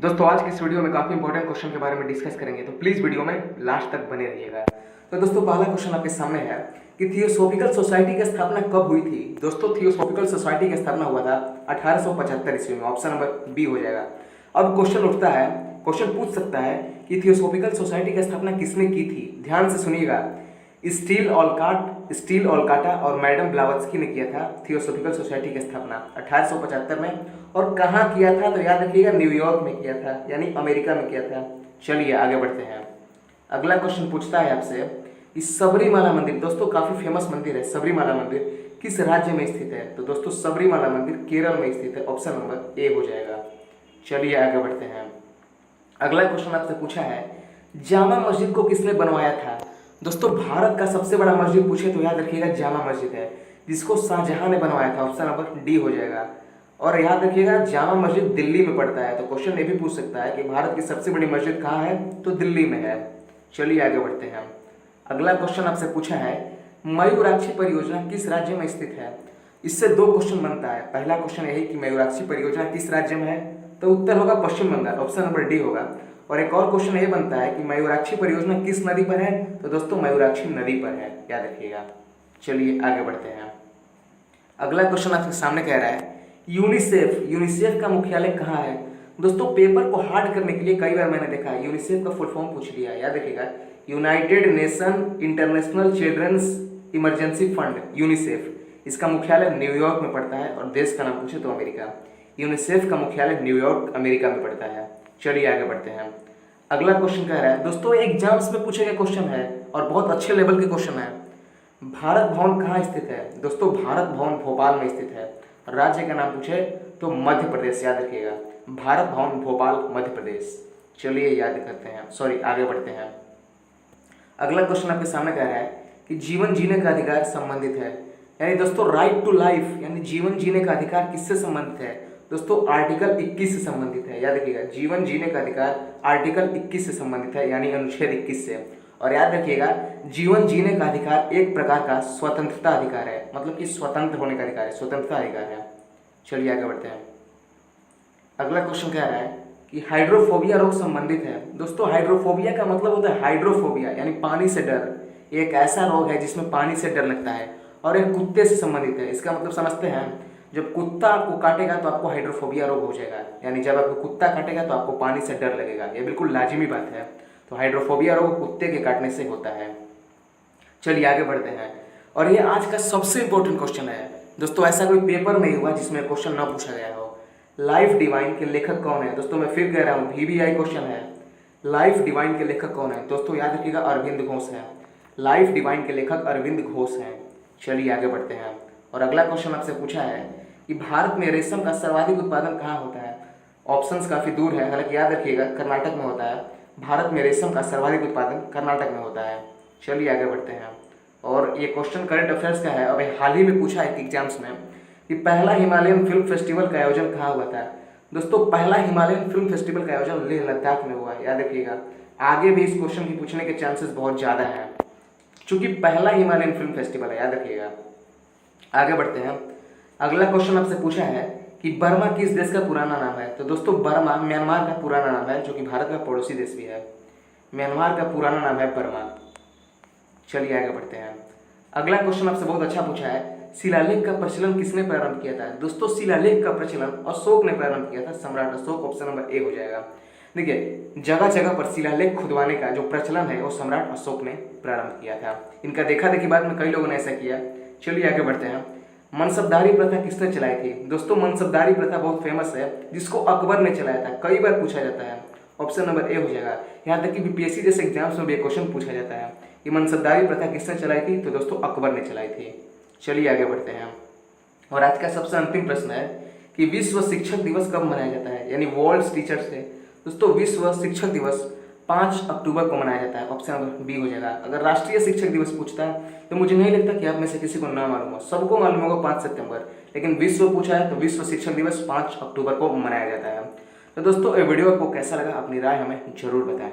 दोस्तों आज की इस वीडियो में काफ़ी इंपॉर्टेंट क्वेश्चन के बारे में डिस्कस करेंगे, तो प्लीज़ वीडियो में लास्ट तक बने रहिएगा। तो दोस्तों पहला क्वेश्चन आपके सामने है कि थियोसॉफिकल सोसाइटी की स्थापना कब हुई थी। दोस्तों थियोसॉफिकल सोसाइटी की स्थापना हुआ था 1875 ईस्वी में। ऑप्शन नंबर बी हो जाएगा। अब क्वेश्चन उठता है, क्वेश्चन पूछ सकता है कि थियोसॉफिकल सोसाइटी की स्थापना किसने की थी। ध्यान से सुनिएगा। स्टील ओलकाटा और मैडम ब्लावत्स्की ने किया था थियोसॉफिकल सोसाइटी की स्थापना 1875 में। और कहाँ किया था तो याद रखिएगा, न्यूयॉर्क में किया था, यानी अमेरिका में किया था। चलिए आगे बढ़ते हैं। अगला क्वेश्चन पूछता है आपसे कि सबरीमाला मंदिर, दोस्तों काफी फेमस मंदिर है सबरीमाला मंदिर, किस राज्य में स्थित है। तो दोस्तों सबरीमाला मंदिर केरल में स्थित है। ऑप्शन नंबर ए हो जाएगा। चलिए आगे बढ़ते हैं। अगला क्वेश्चन आपसे पूछा है जामा मस्जिद को किसने बनवाया था। दोस्तों भारत का सबसे बड़ा मस्जिद पूछे तो याद रखिएगा जामा मस्जिद है, जिसको शाहजहां ने बनवाया था। ऑप्शन नंबर डी हो जाएगा। और याद रखिएगा जामा मस्जिद दिल्ली में पड़ता है। तो क्वेश्चन ये भी पूछ सकता है कि भारत की सबसे बड़ी मस्जिद कहाँ है, तो दिल्ली में है। चलिए आगे बढ़ते हैं। अगला क्वेश्चन आपसे पूछा है मयूराक्षी परियोजना किस राज्य में स्थित है। इससे दो क्वेश्चन बनता है। पहला क्वेश्चन यही कि मयूराक्षी परियोजना किस राज्य में है, तो उत्तर होगा पश्चिम बंगाल। ऑप्शन नंबर डी होगा। और एक और क्वेश्चन ये बनता है कि मयूराक्षी परियोजना किस नदी पर है, तो दोस्तों मयूराक्षी नदी पर है, याद रखिएगा। चलिए आगे बढ़ते हैं। अगला क्वेश्चन आपके सामने कह रहा है यूनिसेफ का मुख्यालय कहाँ है। दोस्तों पेपर को हार्ड करने के लिए कई बार मैंने देखा है यूनिसेफ का फुल फॉर्म पूछ लिया, याद रखिएगा United Nation International Children's Emergency Fund, UNICEF. इसका मुख्यालय न्यूयॉर्क में पड़ता है और देश का नाम पूछे तो अमेरिका। यूनिसेफ का मुख्यालय न्यूयॉर्क अमेरिका में पड़ता है। चलिए आगे बढ़ते हैं। अगला क्वेश्चन कह रहा है, दोस्तों एग्जाम्स में पूछे गए क्वेश्चन है और बहुत अच्छे लेवल के क्वेश्चन है। भारत भवन कहाँ स्थित है। दोस्तों भारत भवन भोपाल में स्थित है। राज्य का नाम पूछे तो मध्य प्रदेश, याद रखिएगा भारत भवन भोपाल मध्य प्रदेश। चलिए याद करते हैं, आगे बढ़ते हैं। अगला क्वेश्चन आपके सामने कह रहा है कि जीवन जीने का अधिकार संबंधित है, यानी दोस्तों राइट टू लाइफ यानी जीवन जीने का अधिकार किससे संबंधित है। दोस्तों आर्टिकल 21 से संबंधित है, याद रखिएगा जीवन जीने का अधिकार आर्टिकल 21 से संबंधित है, यानी अनुच्छेद 21 से। और याद रखिएगा जीवन जीने का अधिकार एक प्रकार का स्वतंत्रता अधिकार है, मतलब कि स्वतंत्र होने का अधिकार है, स्वतंत्रता अधिकार है। चलिए आगे बढ़ते हैं। अगला क्वेश्चन कह रहा है कि हाइड्रोफोबिया रोग संबंधित है। दोस्तों हाइड्रोफोबिया का मतलब होता है हाइड्रोफोबिया यानी पानी से डर। एक ऐसा रोग है जिसमें पानी से डर लगता है और एक कुत्ते से संबंधित है। इसका मतलब समझते हैं, जब कुत्ता आपको काटेगा तो आपको हाइड्रोफोबिया रोग हो जाएगा, यानी जब आपको कुत्ता काटेगा तो आपको पानी से डर लगेगा। ये बिल्कुल लाजिमी बात है। तो हाइड्रोफोबिया रोग कुत्ते के काटने से होता है। चलिए आगे बढ़ते हैं। और ये आज का सबसे इंपॉर्टेंट क्वेश्चन है दोस्तों, ऐसा कोई पेपर नहीं हुआ जिसमें क्वेश्चन ना पूछा गया हो। लाइफ डिवाइन के लेखक कौन है। दोस्तों मैं फिर कह रहा हूँ VBI क्वेश्चन है। लाइफ डिवाइन के लेखक कौन है। दोस्तों याद रखिएगा अरविंद घोष है। लाइफ डिवाइन के लेखक अरविंद घोष हैं। चलिए आगे बढ़ते हैं। और अगला क्वेश्चन आपसे पूछा है कि भारत में रेशम का सर्वाधिक उत्पादन कहाँ होता है। ऑप्शंस काफ़ी दूर है, हालांकि याद रखिएगा कर्नाटक में होता है। भारत में रेशम का सर्वाधिक उत्पादन कर्नाटक में होता है। चलिए आगे बढ़ते हैं। और ये क्वेश्चन करंट अफेयर्स का है। अभी हाल ही में पूछा है एग्जाम्स में कि पहला हिमालयन फिल्म फेस्टिवल का आयोजन कहाँ हुआ था। दोस्तों पहला हिमालयन फिल्म फेस्टिवल का आयोजन लेह लद्दाख में हुआ है, याद रखिएगा। आगे भी इस क्वेश्चन की पूछने के चांसेस बहुत ज़्यादा हैं, क्योंकि पहला हिमालयन फिल्म फेस्टिवल है, याद रखिएगा। आगे बढ़ते हैं। अगला क्वेश्चन आपसे पूछा है कि बर्मा किस देश का पुराना नाम है। तो दोस्तों बर्मा म्यांमार का पुराना नाम है, जो कि भारत का पड़ोसी देश भी है। म्यांमार का पुराना नाम है बर्मा। चलिए आगे बढ़ते हैं। अगला क्वेश्चन आपसे बहुत अच्छा पूछा है, शिलालेख का प्रचलन किसने प्रारंभ किया था। दोस्तों शिलालेख का प्रचलन अशोक ने प्रारंभ किया था, सम्राट अशोक। ऑप्शन नंबर ए हो जाएगा। देखिए जगह जगह पर शिलालेख खुदवाने का जो प्रचलन है वो सम्राट अशोक ने प्रारंभ किया था। इनका देखा देखी बाद में कई लोगों ने ऐसा किया। चलिए आगे बढ़ते हैं। मनसबदारी प्रथा किसने चलाई थी। दोस्तों मनसबदारी प्रथा बहुत फेमस है, जिसको अकबर ने चलाया था, कई बार पूछा जाता है। ऑप्शन नंबर ए हो जाएगा। यहाँ तक कि BPSC जैसे एग्जाम्स में भी क्वेश्चन पूछा जाता है कि मनसबदारी प्रथा किसने चलाई थी, तो दोस्तों अकबर ने चलाई थी। चलिए आगे बढ़ते हैं। और आज का सबसे अंतिम प्रश्न है कि विश्व शिक्षक दिवस कब मनाया जाता है, यानी वर्ल्ड टीचर्स डे। दोस्तों विश्व शिक्षक दिवस 5 अक्टूबर को मनाया जाता है। ऑप्शन नंबर बी हो जाएगा। अगर राष्ट्रीय शिक्षक दिवस पूछता है तो मुझे नहीं लगता कि आप में से किसी को ना मालूम हो, सबको मालूम होगा 5 सितंबर, लेकिन विश्व पूछा है तो विश्व शिक्षक दिवस 5 अक्टूबर को मनाया जाता है। तो दोस्तों ये वीडियो आपको कैसा लगा, अपनी राय हमें जरूर बताएं।